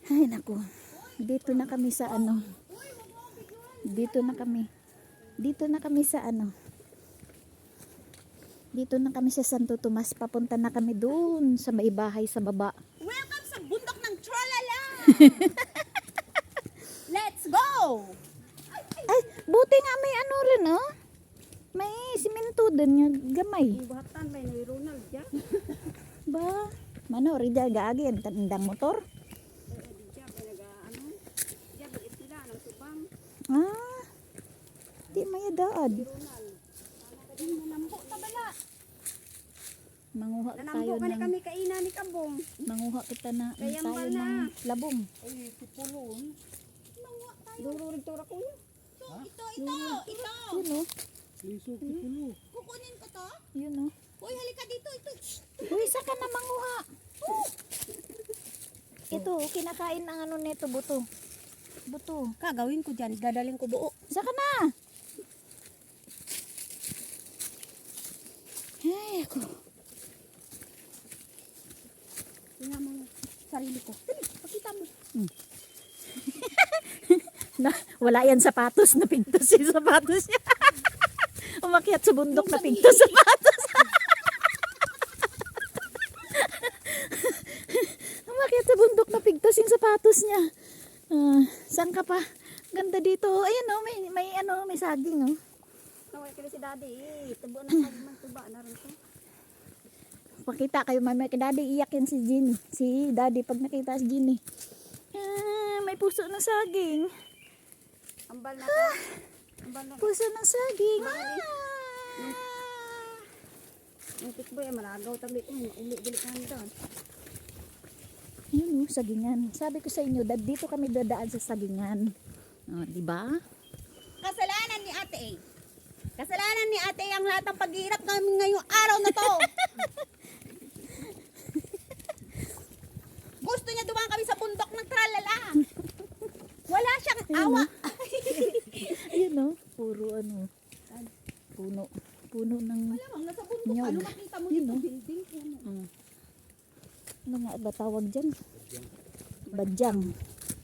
Ay naku. Dito na kami sa ano. Dito na kami. Dito na kami sa ano. Dito na kami sa Santo Tomas. Papunta na kami doon sa may bahay sa baba. Welcome sa bundok ng Tralala! Let's go! Ay, buti nga may ano rin, oh. May simento doon yung gamay. Ibatan may ni Ronald dyan. Ba? Mano, rida gaagi ang tandang motor. Diyan, pinag-ano? Diyan, balit sila ng subang. Ah. Di may daad. Ronald. Nanambo ta bala. Manguha tayo Nanambo ka ng kami kaina ni Kabong. manguha kita na Kaya tayo pala. ng labong. Ay, tipulon. Manguha tayo. Duro rin tura ko yun. Ito. Yun, oh. Kukunin ko to. Yun, oh. Uy, halika dito. Ito. Uy, saka na manguha. Ito, kinakain ng ano nito, buto. Buto. Kagawin ko dyan. Dadaling ko buo. Saka na. Ay, ako. Tingnan mo yung sarili ko. Dali, pakita mo. Na, wala yan sapatos, napigtos yung sapatos niya. Umakyat sa bundok, napigtos sapatos. Umakyat sa bundok, napigtos yung sapatos niya. Saan ka pa? Ganda dito. Ayan, oh, may saging, oh. Naway ka na si daddy. Tubo na kagman tuba na rin ko. Pakita kayo, mamaya kay daddy, iyak yan si Ginny. Si daddy pag nakita si Ginny. May puso ng saging. Ambal na ka. Ambal na. Puso ng saging. Ang tikboy, maragaw tabi. Uli-bilik na doon. Yun, oh, sagingan. Sabi ko sa inyo, dito kami dadaan sa sagingan. Di ba? Kasalanan ni ate eh. Kasalanan ni ate ang lahat ng paghihirap namin ngayong araw na to. Gusto niya dumaan kami sa bundok ng Tralala. Wala siyang awa. Ayun, no? Puro ano. Puno ng Alam, nasa bundok. nyog. Ano makita mo Yun, dito? no? Building. Ano nga ba tawag dyan? Badyang.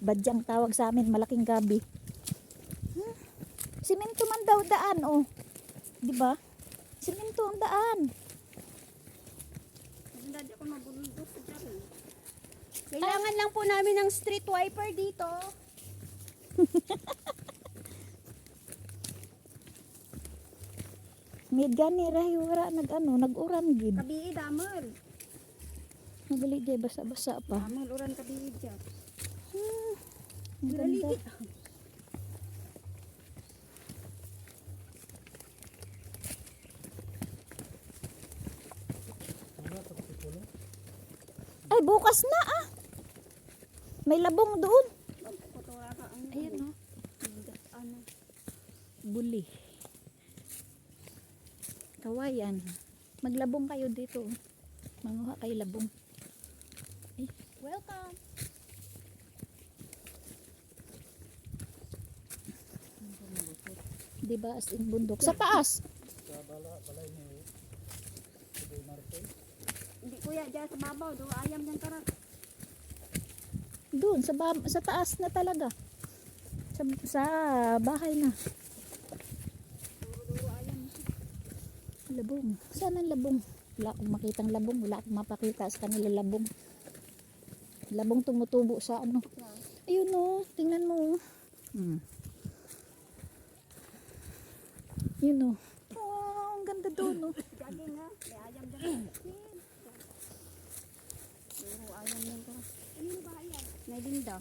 Badyang tawag sa amin. Malaking gabi. Simento man daw daan, oh. Di ba? Simento ang daan. Hindi ako mabundok. Kailangan lang po namin ng street wiper dito. May gani rahi wala nag-uran gid. Kabii damol. Nagali di basa-basa pa. Damol uran kabii dyan. Ang ganda. Ay, bukas na ah. May labong doon. Ayan, no? Ano? Buli. Kawayan. Maglabong kayo dito. Manguha kayo labong. Ay, Welcome. diba as in bundok? Sa taas. Hindi kuya, dyan sa babaw. Do ayam dyan tara. Doon, sa taas na talaga. Sa bahay na. Duro ayam. Labong. Saan ang labong? Wala akong makitang labong. Wala akong mapakita sa kanila labong. Labong tumutubo sa ano. Ayun o. Tingnan mo. Yun o. Oh, ang ganda doon o. Jagin nga. May ayam dyan. Duro ayam dyan tara. Ano ba ayam? May linda.